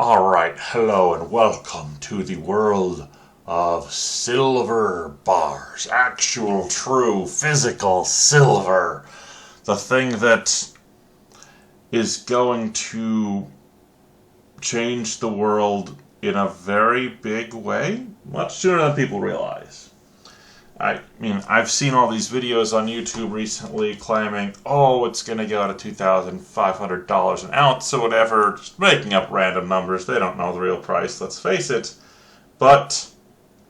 Alright, hello and welcome to the world of silver bars. Actual, true, physical silver. The thing that is going to change the world in a very big way, much sooner than people realize. I mean, I've seen all these videos on YouTube recently claiming, oh, it's going to go to $2,500 an ounce or whatever, just making up random numbers. They don't know the real price, let's face it. But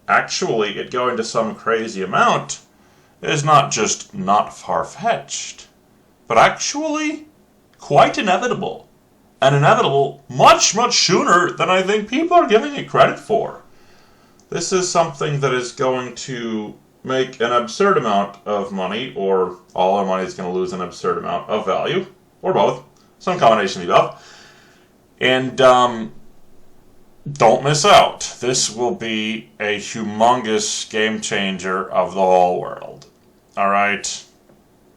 actually, it going to some crazy amount is not just not far-fetched, but actually quite inevitable. And inevitable much, much sooner than I think people are giving it credit for. This is something that is going to make an absurd amount of money, or all our money is going to lose an absurd amount of value, or both, some combination of the above. And don't miss out. This will be a humongous game changer of the whole world. Alright?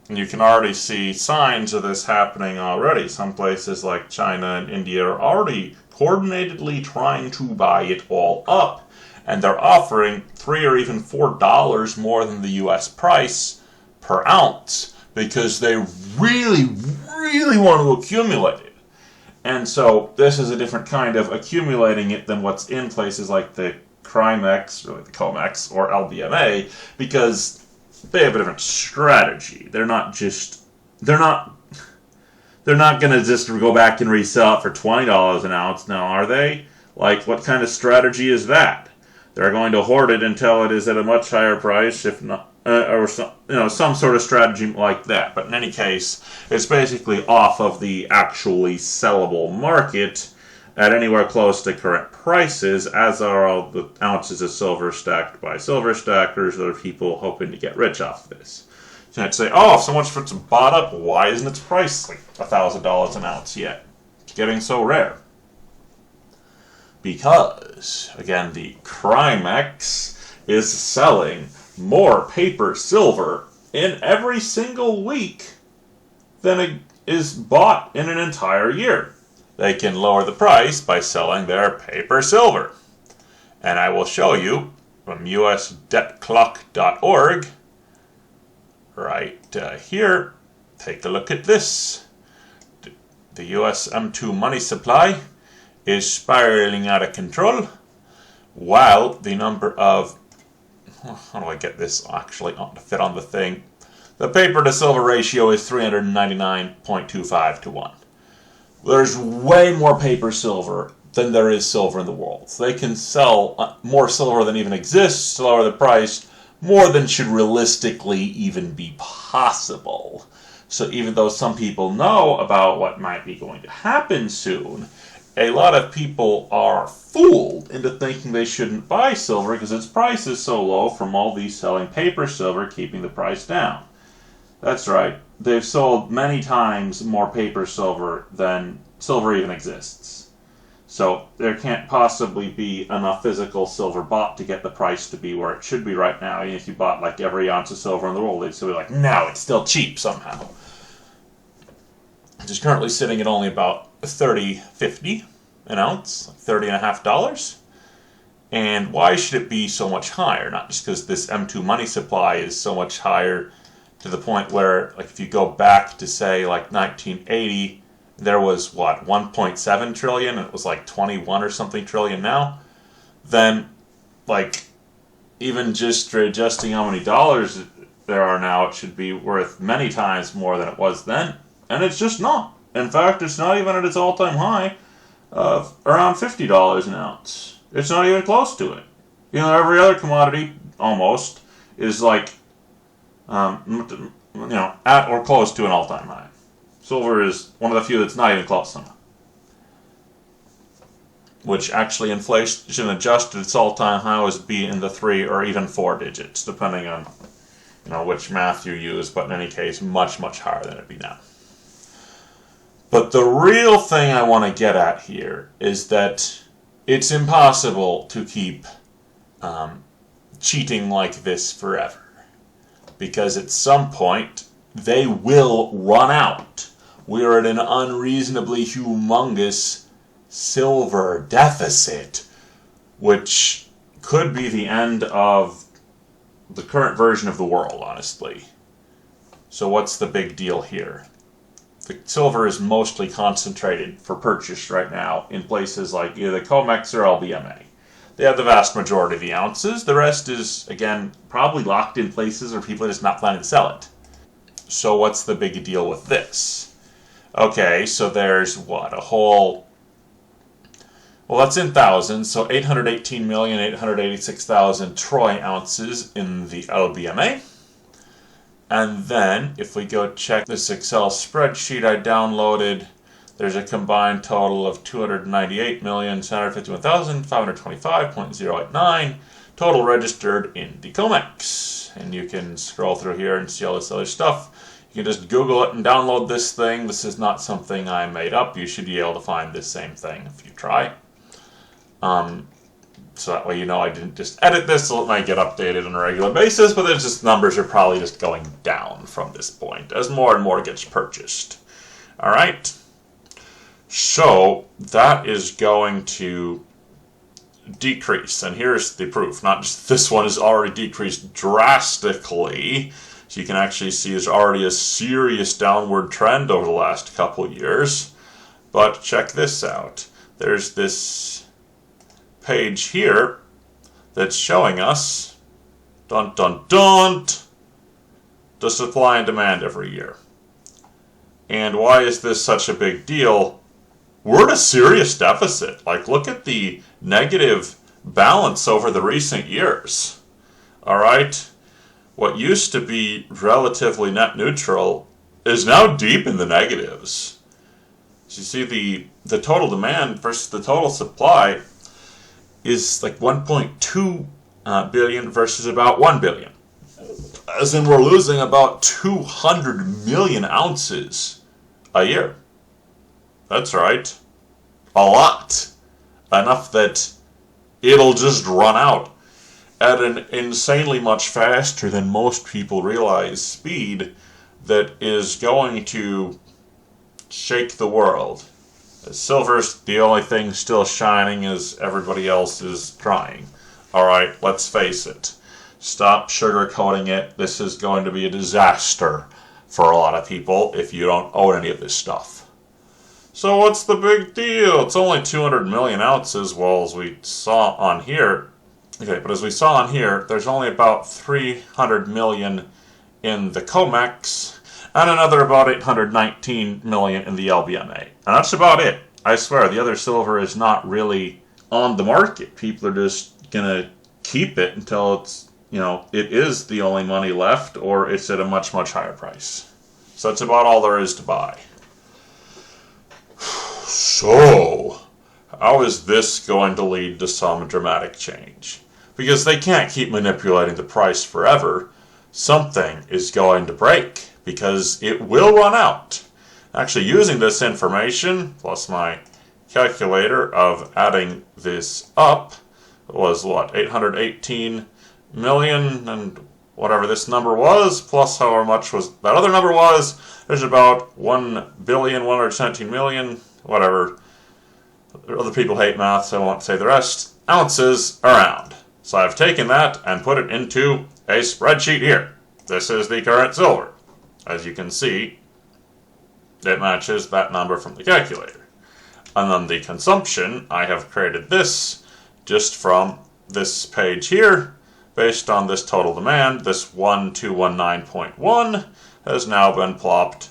And you can already see signs of this happening already. Some places like China and India are already coordinatedly trying to buy it all up. And they're offering $3 or even $4 more than the US price per ounce because they really, really want to accumulate it. And so this is a different kind of accumulating it than what's in places like the CRIMEX, or the COMEX, or LBMA, because they have a different strategy. They're not going to just go back and resell it for $20 an ounce now, are they? Like, what kind of strategy is that? They're going to hoard it until it is at a much higher price, if not, or some sort of strategy like that. But in any case, it's basically off of the actually sellable market at anywhere close to current prices, as are all the ounces of silver stacked by silver stackers or people hoping to get rich off of this. So I'd say, oh, if so much for it's bought up, why isn't its price like $1,000 an ounce yet? It's getting so rare. Because, again, the CRIMEX is selling more paper silver in every single week than it is bought in an entire year. They can lower the price by selling their paper silver. And I will show you from usdebtclock.org right here. Take a look at this. The US M2 money supply is spiraling out of control, while the number of, how do I get this actually to fit on the thing? The paper to silver ratio is 399.25 to 1. There's way more paper silver than there is silver in the world. So they can sell more silver than even exists to lower the price, more than should realistically even be possible. So even though some people know about what might be going to happen soon, a lot of people are fooled into thinking they shouldn't buy silver because its price is so low from all these selling paper silver, keeping the price down. That's right. They've sold many times more paper silver than silver even exists. So there can't possibly be enough physical silver bought to get the price to be where it should be right now. Even if you bought like every ounce of silver in the world, they'd still be like, no, it's still cheap somehow. It's currently sitting at only about $30.50 an ounce, $30.50. And why should it be so much higher? Not just because this M2 money supply is so much higher to the point where, like, if you go back to say like 1980, there was what, 1.7 trillion, and it was like 21 or something trillion now. Then, like, even just adjusting how many dollars there are now, it should be worth many times more than it was then. And it's just not. In fact, it's not even at its all-time high of around $50 an ounce. It's not even close to it. You know, every other commodity, almost, is like, at or close to an all-time high. Silver is one of the few that's not even close somehow. Which actually, inflation adjusted, its all-time high was be in the 3 or even 4 digits, depending on, which math you use, but in any case, much, much higher than it'd be now. But the real thing I want to get at here is that it's impossible to keep cheating like this forever. Because at some point, they will run out. We are at an unreasonably humongous silver deficit, which could be the end of the current version of the world, honestly. So what's the big deal here? The silver is mostly concentrated for purchase right now in places like either COMEX or LBMA. They have the vast majority of the ounces. The rest is, again, probably locked in places where people are just not planning to sell it. So what's the big deal with this? Okay, so there's what? A whole... Well, that's in thousands, so 818,886,000 troy ounces in the LBMA. And then, if we go check this Excel spreadsheet I downloaded, there's a combined total of 298,751,525.089 total registered in the COMEX. And you can scroll through here and see all this other stuff. You can just Google it and download this thing. This is not something I made up. You should be able to find this same thing if you try. So that way you know I didn't just edit this, so it might get updated on a regular basis, but there's just numbers are probably just going down from this point as more and more gets purchased. Alright? So that is going to decrease, and here's the proof. Not just this one has already decreased drastically, so you can actually see there's already a serious downward trend over the last couple years. But check this out. There's this page here that's showing us dun dun dun the supply and demand every year. And why is this such a big deal? We're in a serious deficit. Like, look at the negative balance over the recent years. Alright? What used to be relatively net neutral is now deep in the negatives. So you see the total demand versus the total supply is like 1.2 billion versus about 1 billion. As in, we're losing about 200 million ounces a year. That's right. A lot. Enough that it'll just run out at an insanely much faster than most people realize speed that is going to shake the world. Silver's the only thing still shining as everybody else is trying. Alright, let's face it. Stop sugarcoating it. This is going to be a disaster for a lot of people if you don't own any of this stuff. So what's the big deal? It's only 200 million ounces, well, as we saw on here. Okay, but as we saw on here, there's only about 300 million in the COMEX, and another about 819 million in the LBMA. And that's about it. I swear, the other silver is not really on the market. People are just going to keep it until it's, it is the only money left, or it's at a much, much higher price. So that's about all there is to buy. So, how is this going to lead to some dramatic change? Because they can't keep manipulating the price forever. Something is going to break, because it will run out. Actually, using this information, plus my calculator of adding this up, was what, 818 million, and whatever this number was, plus however much was that other number was, there's about 1,117,000,000, whatever. Other people hate math, so I won't say the rest, ounces around. So I've taken that and put it into a spreadsheet here. This is the current silver. As you can see, it matches that number from the calculator. And then the consumption, I have created this just from this page here, based on this total demand. This 1219.1 has now been plopped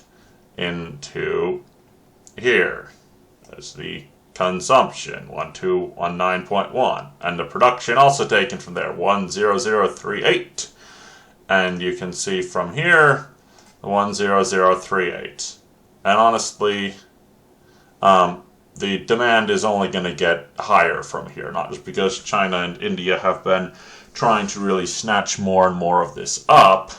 into here as the consumption, 1219.1. And the production also taken from there, 10038. And you can see from here, 10038. And honestly, the demand is only going to get higher from here, not just because China and India have been trying to really snatch more and more of this up,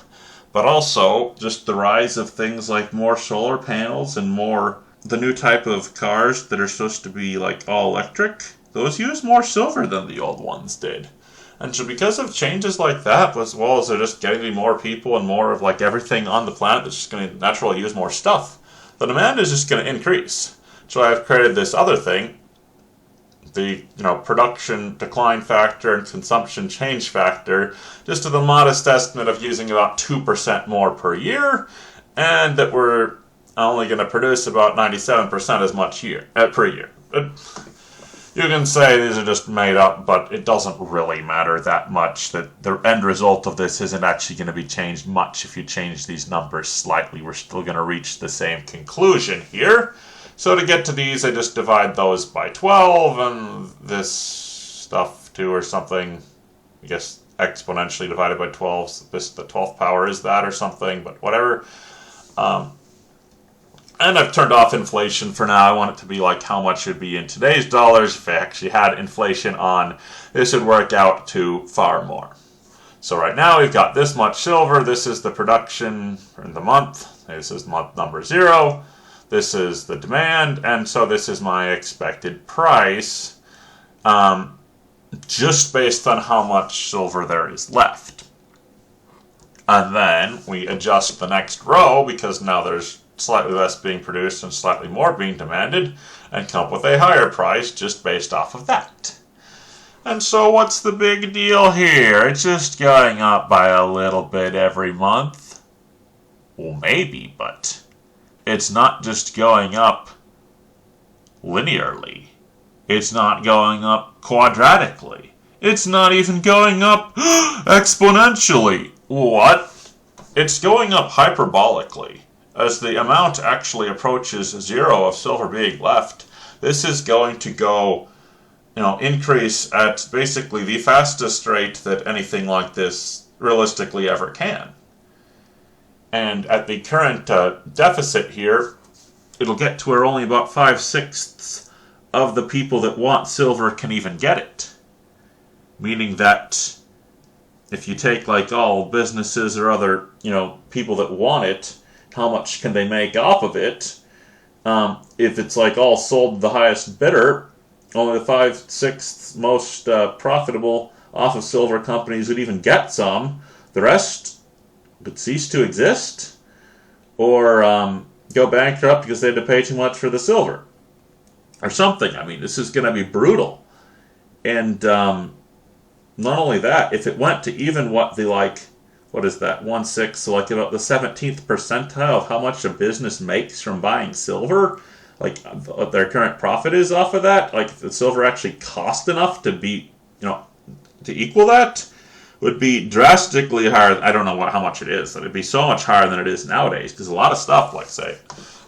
but also just the rise of things like more solar panels and more the new type of cars that are supposed to be like all electric. Those use more silver than the old ones did. And so because of changes like that, as well as there just getting to be more people and more of like everything on the planet that's just going to naturally use more stuff, the demand is just going to increase. So I've created this other thing the production decline factor and consumption change factor, just with a modest estimate of using about 2% more per year, and that we're only going to produce about 97% as much per year. You can say these are just made up, but it doesn't really matter that much. That the end result of this isn't actually going to be changed much if you change these numbers slightly. We're still going to reach the same conclusion here. So to get to these, I just divide those by 12, and this stuff too, or something, I guess exponentially divided by 12, so the 12th power is that or something, but whatever. And I've turned off inflation for now. I want it to be like how much it would be in today's dollars. If I actually had inflation on, this would work out to far more. So right now we've got this much silver. This is the production in the month. This is month number 0. This is the demand. And so this is my expected price, just based on how much silver there is left. And then we adjust the next row because now there's slightly less being produced and slightly more being demanded, and come up with a higher price just based off of that. And so what's the big deal here? It's just going up by a little bit every month. Well, maybe, but it's not just going up linearly. It's not going up quadratically. It's not even going up exponentially. What? It's going up hyperbolically. As the amount actually approaches 0 of silver being left, this is going to go, increase at basically the fastest rate that anything like this realistically ever can. And at the current deficit here, it'll get to where only about 5/6 of the people that want silver can even get it. Meaning that if you take like all businesses or other, people that want it, how much can they make off of it? If it's like all sold to the highest bidder, only the 5/6 most profitable off of silver companies would even get some. The rest would cease to exist or go bankrupt because they had to pay too much for the silver or something. I mean, this is going to be brutal. And not only that, if it went to even what the what is that, 1/6, so like about the 17th percentile of how much a business makes from buying silver, like what their current profit is off of that, like if the silver actually cost enough to be, to equal that, would be drastically higher. I don't know how much it is. It'd be so much higher than it is nowadays, because a lot of stuff, like say,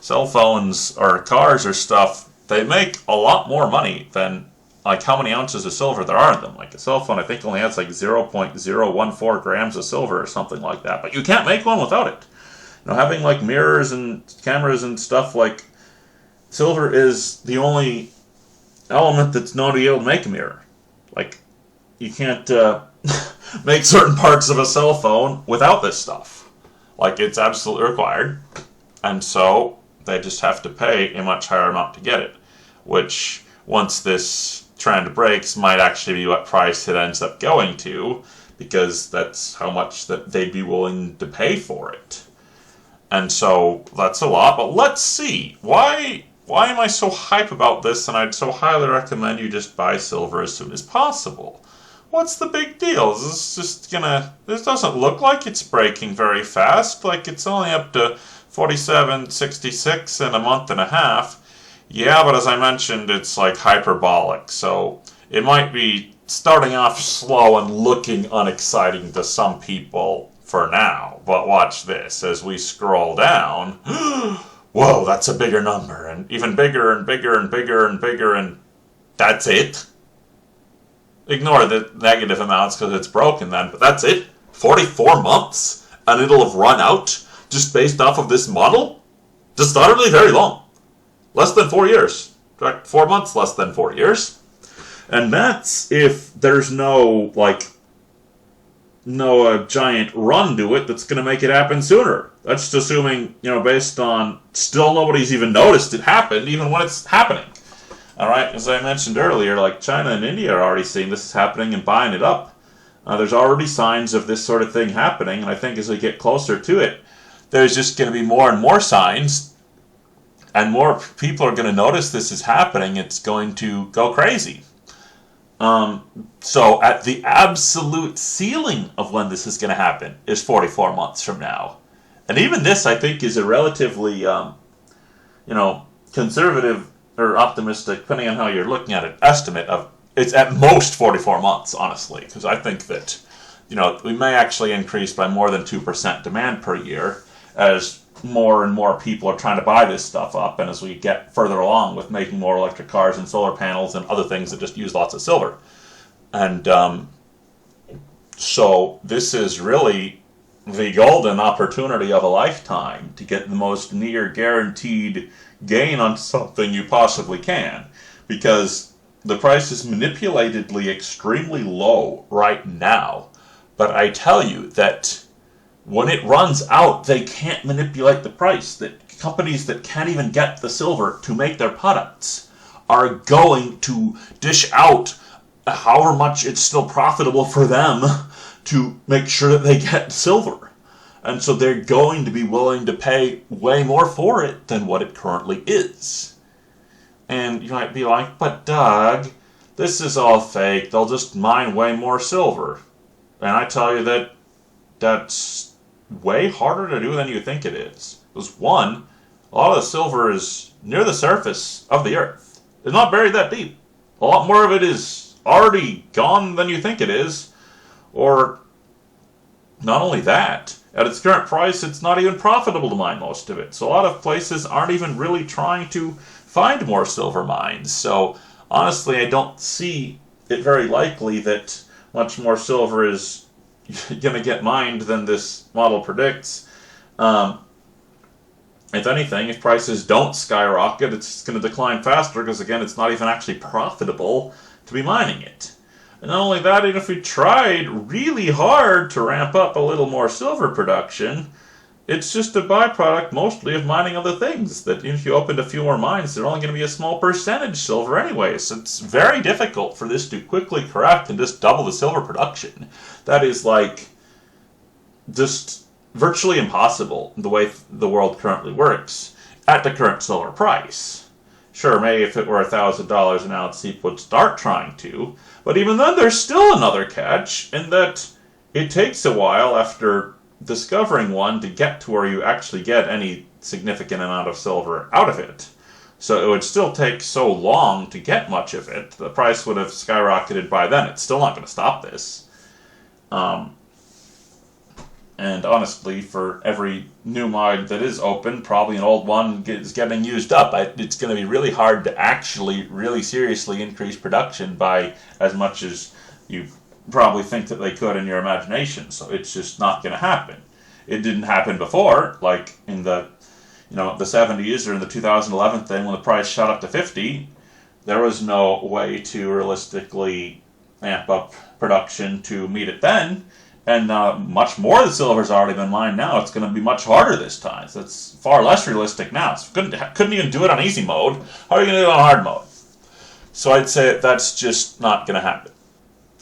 cell phones or cars or stuff, they make a lot more money than like how many ounces of silver there are in them. Like a cell phone, I think only has like 0.014 grams of silver or something like that. But you can't make one without it. Having like mirrors and cameras and stuff, like silver is the only element that's known to be able to make a mirror. Like you can't make certain parts of a cell phone without this stuff. Like it's absolutely required. And so they just have to pay a much higher amount to get it, which once this trend breaks might actually be what price it ends up going to, because that's how much that they'd be willing to pay for it. And so that's a lot, but let's see. Why am I so hype about this, and I'd so highly recommend you just buy silver as soon as possible? What's the big deal? This doesn't look like it's breaking very fast. Like it's only up to 47.66 in a month and a half. Yeah, but as I mentioned, it's like hyperbolic, so it might be starting off slow and looking unexciting to some people for now. But watch this, as we scroll down, whoa, that's a bigger number, and even bigger and bigger and bigger and bigger, and that's it. Ignore the negative amounts because it's broken then, but that's it. 44 months, and it'll have run out just based off of this model? Just utterly very long. Less than 4 years. In fact, 4 months less than 4 years. And that's if there's no giant run to it that's going to make it happen sooner. That's just assuming, based on still nobody's even noticed it happened, even when it's happening. All right, as I mentioned earlier, like China and India are already seeing this is happening and buying it up. There's already signs of this sort of thing happening, and I think as we get closer to it, there's just going to be more and more signs. And more people are going to notice this is happening. It's going to go crazy. So at the absolute ceiling of when this is going to happen is 44 months from now. And even this, I think, is a relatively, conservative or optimistic, depending on how you're looking at it, estimate of it's at most 44 months, honestly, because I think that, we may actually increase by more than 2% demand per year as more and more people are trying to buy this stuff up, and as we get further along with making more electric cars and solar panels and other things that just use lots of silver. And so this is really the golden opportunity of a lifetime to get the most near guaranteed gain on something you possibly can, because the price is manipulatedly extremely low right now. But I tell you that when it runs out, they can't manipulate the price. That companies that can't even get the silver to make their products are going to dish out however much it's still profitable for them to make sure that they get silver. And so they're going to be willing to pay way more for it than what it currently is. And you might be like, but Doug, this is all fake. They'll just mine way more silver. And I tell you that that's way harder to do than you think it is. Because one, a lot of the silver is near the surface of the earth. It's not buried that deep. A lot more of it is already gone than you think it is. Or not only that, at its current price, it's not even profitable to mine most of it. So a lot of places aren't even really trying to find more silver mines. So honestly, I don't see it very likely that much more silver is going to get mined than this model predicts. If anything, if prices don't skyrocket, it's going to decline faster because, again, it's not even actually profitable to be mining it. And not only that, even if we tried really hard to ramp up a little more silver production, it's just a byproduct mostly of mining other things. That if you opened a few more mines, they're only going to be a small percentage silver anyway. So it's very difficult for this to quickly correct and just double the silver production. That is like just virtually impossible the way the world currently works at the current silver price. Sure, maybe if it were $1,000 an ounce, people would start trying to, but even then there's still another catch in that it takes a while after discovering one to get to where you actually get any significant amount of silver out of it. So it would still take so long to get much of it. The price would have skyrocketed by then. It's still not going to stop this. And honestly, for every new mine that is open, probably an old one is getting used up. It's going to be really hard to actually really seriously increase production by as much as you probably think that they could in your imagination. So it's just not going to happen. It didn't happen before, like in the the 70s or in the 2011 thing when the price shot up to 50. There was no way to realistically amp up production to meet it then. And much more of the silver's already been mined now. It's going to be much harder this time. So it's far less realistic now. So couldn't even do it on easy mode. How are you going to do it on hard mode? So I'd say that's just not going to happen.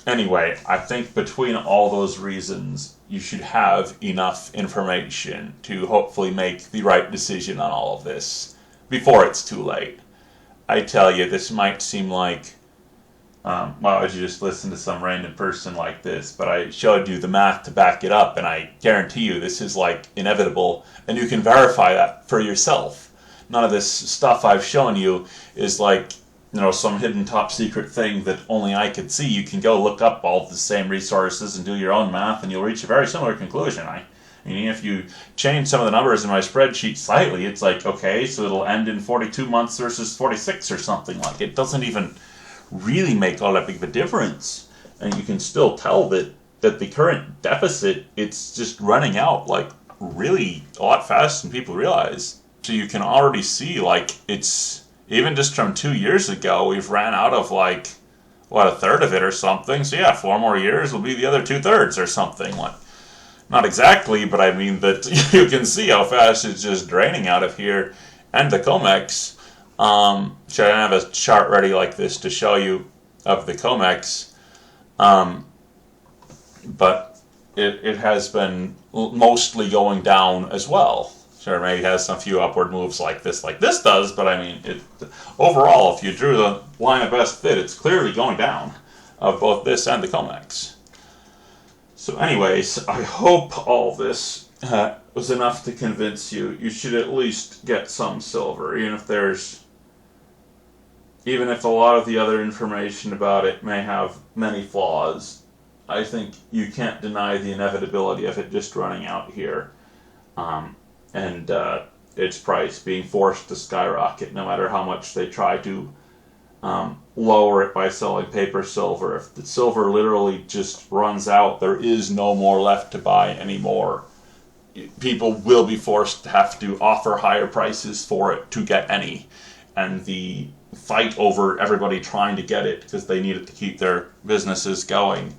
Anyway, I think between all those reasons, you should have enough information to hopefully make the right decision on all of this before it's too late. I tell you, this might seem like, why would you just listen to some random person like this? But I showed you the math to back it up, and I guarantee you this is like inevitable, and you can verify that for yourself. None of this stuff I've shown you is like, some hidden top secret thing that only I could see. You can go look up all the same resources and do your own math, and you'll reach a very similar conclusion. I mean, if you change some of the numbers in my spreadsheet slightly, it's like, okay, so it'll end in 42 months versus 46 or something like it. It doesn't even really make all that big of a difference. And you can still tell that the current deficit, it's just running out like really a lot faster than people realize. So you can already see like it's, even just from 2 years ago, we've ran out of like, a third of it or something. So yeah, 4 more years will be the other 2/3 or something. Like, not exactly, but I mean that you can see how fast it's just draining out of here. And the COMEX, so I don't have a chart ready like this to show you of the COMEX, but it has been mostly going down as well. Sure, maybe it has a few upward moves like this does, but I mean, overall, if you drew the line of best fit, it's clearly going down. of both this and the COMEX. So anyways, I hope all this was enough to convince you. You should at least get some silver, even if a lot of the other information about it may have many flaws. I think you can't deny the inevitability of it just running out here, and its price being forced to skyrocket no matter how much they try to lower it by selling paper silver. If the silver literally just runs out, there is no more left to buy anymore. People will be forced to have to offer higher prices for it to get any, and the fight over everybody trying to get it because they need it to keep their businesses going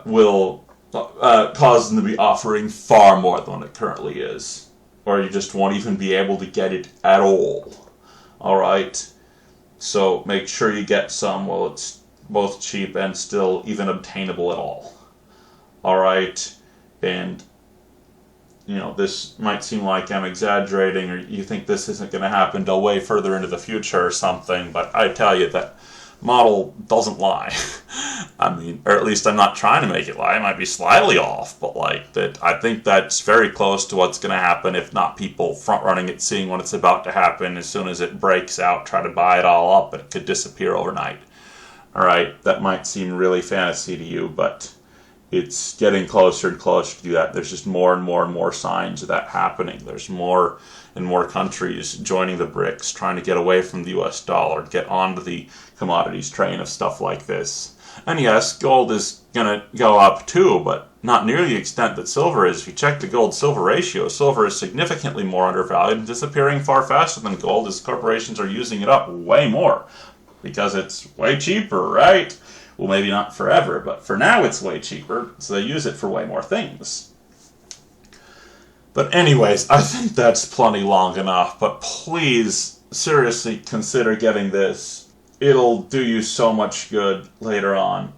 will cause them to be offering far more than what it currently is, or you just won't even be able to get it at all. Alright? So make sure you get some while it's both cheap and still even obtainable at all. Alright? And this might seem like I'm exaggerating, or you think this isn't going to happen until way further into the future or something, but I tell you, that model doesn't lie. I mean, or at least I'm not trying to make it lie. It might be slightly off, but I think that's very close to what's going to happen, if not people front-running it, seeing when it's about to happen. As soon as it breaks out, try to buy it all up, and it could disappear overnight. Alright, that might seem really fantasy to you, but it's getting closer and closer to do that. There's just more and more and more signs of that happening. There's more and more countries joining the BRICS, trying to get away from the US dollar, get onto the commodities train of stuff like this. And yes, gold is going to go up too, but not nearly the extent that silver is. If you check the gold-silver ratio, silver is significantly more undervalued and disappearing far faster than gold, as corporations are using it up way more. Because it's way cheaper, right? Well, maybe not forever, but for now it's way cheaper, so they use it for way more things. But anyways, I think that's plenty long enough, but please seriously consider getting this. It'll do you so much good later on.